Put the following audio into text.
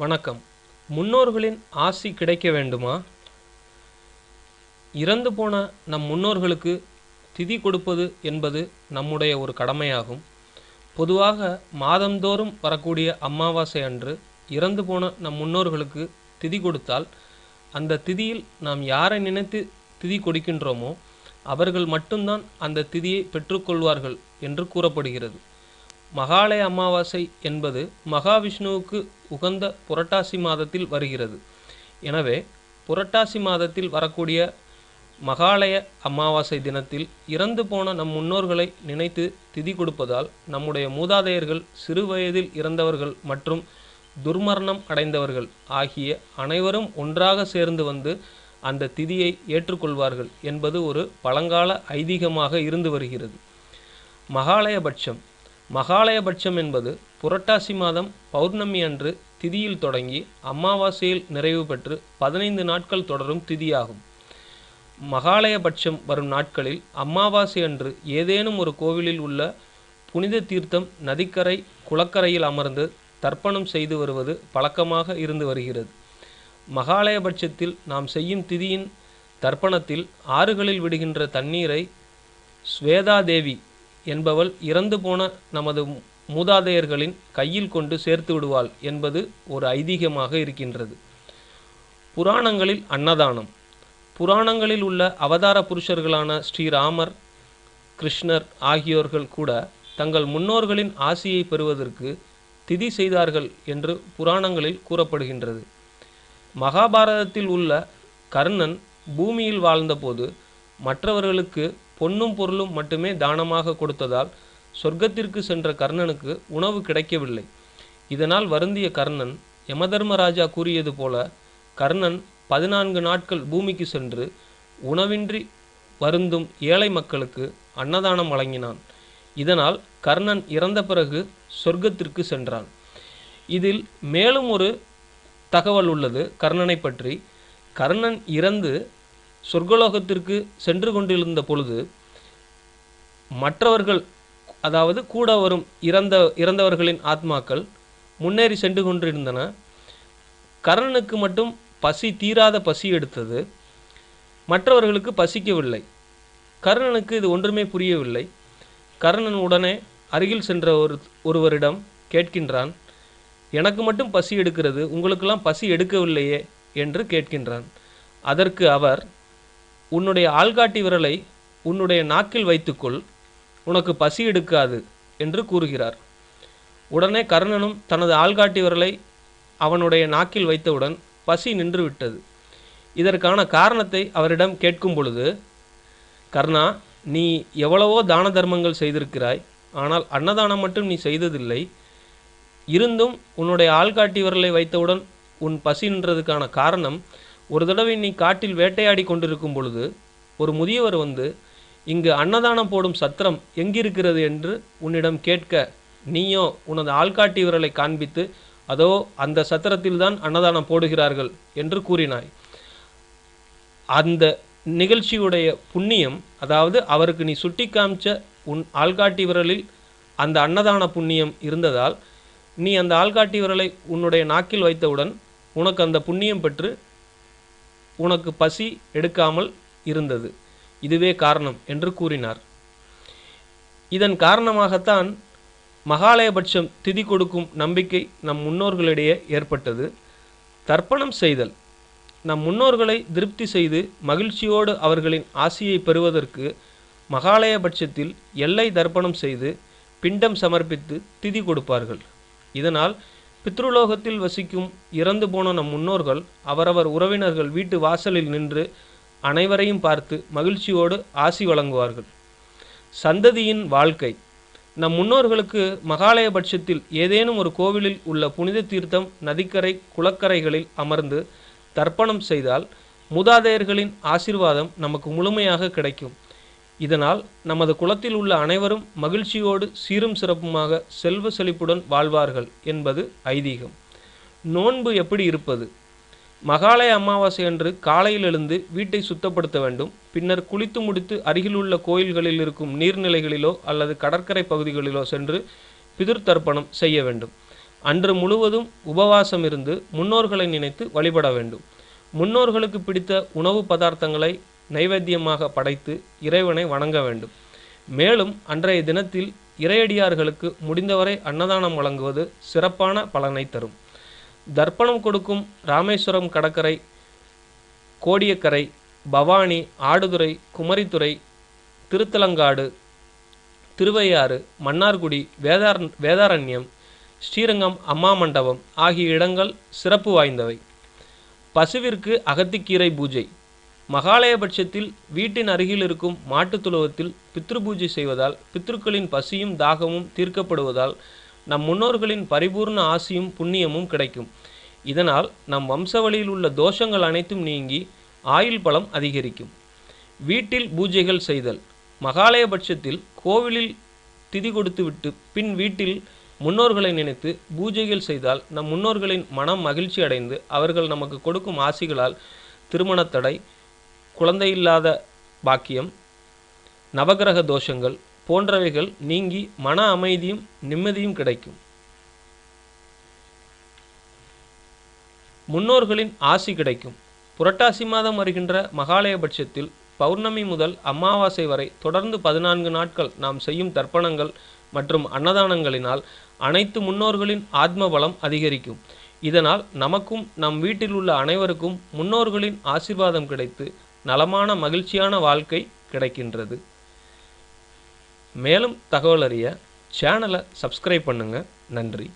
வணக்கம். முன்னோர்களின் ஆசி கிடைக்க வேண்டுமா? இறந்து போன நம் முன்னோர்களுக்கு திதி கொடுப்பது என்பது நம்முடைய ஒரு கடமையாகும். பொதுவாக மாதந்தோறும் வரக்கூடிய அமாவாசை அன்று இறந்து போன நம் முன்னோர்களுக்கு திதி கொடுத்தால், அந்த திதியில் நாம் யாரை நினைத்து திதி கொடுக்கின்றோமோ அவர்கள் மட்டும்தான் அந்த திதியை பெற்றுக்கொள்வார்கள் என்று கூறப்படுகிறது. மகாலய அமாவாசை என்பது மகாவிஷ்ணுவுக்கு உகந்த புரட்டாசி மாதத்தில் வருகிறது. எனவே புரட்டாசி மாதத்தில் வரக்கூடிய மகாலய அமாவாசை தினத்தில் இறந்து போன நம் முன்னோர்களை நினைத்து திதி கொடுப்பதால் நம்முடைய மூதாதையர்கள் சிறு வயதில் இறந்தவர்கள் மற்றும் துர்மரணம் அடைந்தவர்கள் ஆகிய அனைவரும் ஒன்றாக சேர்ந்து வந்து அந்த திதியை ஏற்றுக்கொள்வார்கள் என்பது ஒரு பழங்கால ஐதீகமாக இருந்து வருகிறது. மகாலயபட்சம் என்பது புரட்டாசி மாதம் பௌர்ணமி அன்று திதியில் தொடங்கி அமாவாசையில் நிறைவு பெற்று 15 நாட்கள் தொடரும் திதியாகும். மகாலயபட்சம் வரும் நாட்களில் அமாவாசை அன்று ஏதேனும் ஒரு கோவிலில் உள்ள புனித தீர்த்தம் நதிக்கரை குளக்கரையில் அமர்ந்து தர்ப்பணம் செய்து வருவது பழக்கமாக இருந்து வருகிறது. மகாலயபட்சத்தில் நாம் செய்யும் திதியின் தர்ப்பணத்தில் ஆறுகளில் விடுகின்ற தண்ணீரை ஸ்வேதாதேவி என்பவள் இறந்து போன நமது மூதாதையர்களின் கையில் கொண்டு சேர்த்து விடுவாள் என்பது ஒரு ஐதீகமாக இருக்கின்றது. புராணங்களில் அன்னதானம். புராணங்களில் உள்ள அவதார புருஷர்களான ஸ்ரீராமர், கிருஷ்ணர் ஆகியோர்கள் கூட தங்கள் முன்னோர்களின் ஆசியை பெறுவதற்கு திதி செய்தார்கள் என்று புராணங்களில் கூறப்படுகின்றது. மகாபாரதத்தில் உள்ள கர்ணன் பூமியில் வாழ்ந்தபோது மற்றவர்களுக்கு பொன்னும் பொருளும் மட்டுமே தானமாக கொடுத்ததால் சொர்க்கத்திற்கு சென்ற கர்ணனுக்கு உணவு கிடைக்கவில்லை. இதனால் வருந்திய கர்ணன் யமதர்மராஜா கூறியது போல கர்ணன் 14 நாட்கள் பூமிக்கு சென்று உணவின்றி வருந்தும் ஏழை மக்களுக்கு அன்னதானம் வழங்கினான். இதனால் கர்ணன் இறந்த பிறகு சொர்க்கத்திற்கு சென்றான். இதில் மேலும் ஒரு தகவல் உள்ளது. கர்ணனை பற்றி, கர்ணன் இறந்து சொர்க்கலோகத்திற்கு சென்று கொண்டிருந்த பொழுது மற்றவர்கள், அதாவது கூட வரும் இறந்தவர்களின் ஆத்மாக்கள் முன்னேறி சென்று கொண்டிருந்தன. கர்ணனுக்கு மட்டும் தீராத பசி எடுத்தது. மற்றவர்களுக்கு பசிக்கவில்லை. கர்ணனுக்கு இது ஒன்றுமே புரியவில்லை. கர்ணன் உடனே அருகில் சென்ற ஒருவரிடம் கேட்கின்றான், எனக்கு மட்டும் பசி எடுக்கிறது, உங்களுக்கெல்லாம் பசி எடுக்கவில்லையே என்று கேட்கின்றான். அதற்கு அவர், உன்னுடைய ஆள்காட்டி விரலை உன்னுடைய நாக்கில் வைத்துக்கொள், உனக்கு பசி எடுக்காது என்று கூறுகிறார். உடனே கர்ணனும் தனது ஆள்காட்டி விரலை அவனுடைய நாக்கில் வைத்தவுடன் பசி நின்றுவிட்டது. இதற்கான காரணத்தை அவரிடம் கேட்கும் பொழுது, கர்ணா, நீ எவ்வளவோ தான தர்மங்கள் செய்திருக்கிறாய், ஆனால் அன்னதானம் மட்டும் நீ செய்ததில்லை. இருந்தும் உன்னுடைய ஆள்காட்டி விரலை வைத்தவுடன் உன் பசி நின்றதுக்கான காரணம், ஒரு தடவை நீ காட்டில் வேட்டையாடி கொண்டிருக்கும் பொழுது ஒரு முதியவர் வந்து இங்கு அன்னதானம் போடும் சத்திரம் எங்கிருக்கிறது என்று உன்னிடம் கேட்க, நீயோ உனது ஆள்காட்டி விரலை காண்பித்து அதோ அந்த சத்திரத்தில்தான் அன்னதானம் போடுகிறார்கள் என்று கூறினாய். அந்த நிகழ்ச்சியுடைய புண்ணியம், அதாவது அவருக்கு நீ சுட்டி காமிச்ச உன் ஆள்காட்டி விரலில் அந்த அன்னதான புண்ணியம் இருந்ததால் நீ அந்த ஆள்காட்டி விரலை உன்னுடைய நாக்கில் வைத்தவுடன் உனக்கு அந்த புண்ணியம் பெற்று உனக்கு பசி எடுக்காமல் இருந்தது. இதுவே காரணம் என்று கூறினார். இதன் காரணமாகத்தான் மகாலயபட்சம் திதி கொடுக்கும் நம்பிக்கை நம் முன்னோர்களிடையே ஏற்பட்டது. தர்ப்பணம் செய்தல். நம் முன்னோர்களை திருப்தி செய்து மகிழ்ச்சியோடு அவர்களின் ஆசியை பெறுவதற்கு மகாலயபட்சத்தில் எல்லை தர்ப்பணம் செய்து பிண்டம் சமர்ப்பித்து திதி கொடுப்பார்கள். இதனால் பித்ருலோகத்தில் வசிக்கும் இறந்து போன நம் முன்னோர்கள் அவரவர் உறவினர்கள் வீட்டு வாசலில் நின்று அனைவரையும் பார்த்து மகிழ்ச்சியோடு ஆசி வழங்குவார்கள். சந்ததியின் வாழ்க்கை. நம் முன்னோர்களுக்கு மகாலயபட்சத்தில் ஏதேனும் ஒரு கோவிலில் உள்ள புனித தீர்த்தம் நதிக்கரை குளக்கரைகளில் அமர்ந்து தர்ப்பணம் செய்தால் மூதாதையர்களின் ஆசீர்வாதம் நமக்கு முழுமையாக கிடைக்கும். இதனால் நமது குலத்தில் உள்ள அனைவரும் மகிழ்ச்சியோடு சீரும் சிறப்புமாக செல்வ செழிப்புடன் வாழ்வார்கள் என்பது ஐதீகம். நோன்பு எப்படி இருப்பது? மகாலய அமாவாசை அன்று காலையில் எழுந்து வீட்டை சுத்தப்படுத்த வேண்டும். பின்னர் குளித்து முடித்து அருகிலுள்ள கோயில்களில் இருக்கும் நீர்நிலைகளிலோ அல்லது கடற்கரை பகுதிகளிலோ சென்று பிதிர் தர்ப்பணம் செய்ய வேண்டும். அன்று முழுவதும் உபவாசம் இருந்து முன்னோர்களை நினைத்து வழிபட வேண்டும். முன்னோர்களுக்கு பிடித்த உணவு பதார்த்தங்களை நைவேத்தியமாக படைத்து இறைவனை வணங்க வேண்டும். மேலும் அன்றைய தினத்தில் இறையடியார்களுக்கு முடிந்தவரை அன்னதானம் வழங்குவது சிறப்பான பலனை தரும். தர்ப்பணம் கொடுக்கும் ராமேஸ்வரம் கடற்கரை, கோடியக்கரை, பவானி, ஆடுதுறை, குமரித்துறை, திருத்தலங்காடு, திருவையாறு, மன்னார்குடி, வேதாரண்யம், ஸ்ரீரங்கம் அம்மா மண்டபம் ஆகிய இடங்கள் சிறப்பு வாய்ந்தவை. பசுவிற்கு அகத்திக்கீரை பூஜை. மகாலயபட்சத்தில் வீட்டின் அருகில் இருக்கும் மாட்டுத் தொழுவத்தில் பித்ரு பூஜை செய்வதால் பித்ருக்களின் பசியும் தாகமும் தீர்க்கப்படுவதால் நம் முன்னோர்களின் பரிபூர்ண ஆசியும் புண்ணியமும் கிடைக்கும். இதனால் நம் வம்சவழியில் உள்ள தோஷங்கள் அனைத்தும் நீங்கி ஆயுள் பலம் அதிகரிக்கும். வீட்டில் பூஜைகள் செய்தல். மகாலயபட்சத்தில் கோவிலில் திதி கொடுத்துவிட்டு பின் வீட்டில் முன்னோர்களை நினைத்து பூஜைகள் செய்தால் நம் முன்னோர்களின் மனம் மகிழ்ச்சி அடைந்து அவர்கள் நமக்கு கொடுக்கும் ஆசிகளால் திருமணத்தடை, குழந்தையில்லாத பாக்கியம், நவகிரக தோஷங்கள் போன்றவைகள் நீங்கி மன அமைதியும் நிம்மதியும் கிடைக்கும். முன்னோர்களின் ஆசி கிடைக்கும். புரட்டாசி மாதம் வருகின்ற மகாலயபட்சத்தில் பௌர்ணமி முதல் அமாவாசை வரை தொடர்ந்து 14 நாட்கள் நாம் செய்யும் தர்ப்பணங்கள் மற்றும் அன்னதானங்களினால் அனைத்து முன்னோர்களின் ஆத்ம பலம் அதிகரிக்கும். இதனால் நமக்கும் நம் வீட்டில் உள்ள அனைவருக்கும் முன்னோர்களின் ஆசீர்வாதம் கிடைத்து நலமான மகிழ்ச்சியான வாழ்க்கை கிடைக்கின்றது. மேலும் தகவல் அறிய சேனலை சப்ஸ்கிரைப் பண்ணுங்க. நன்றி.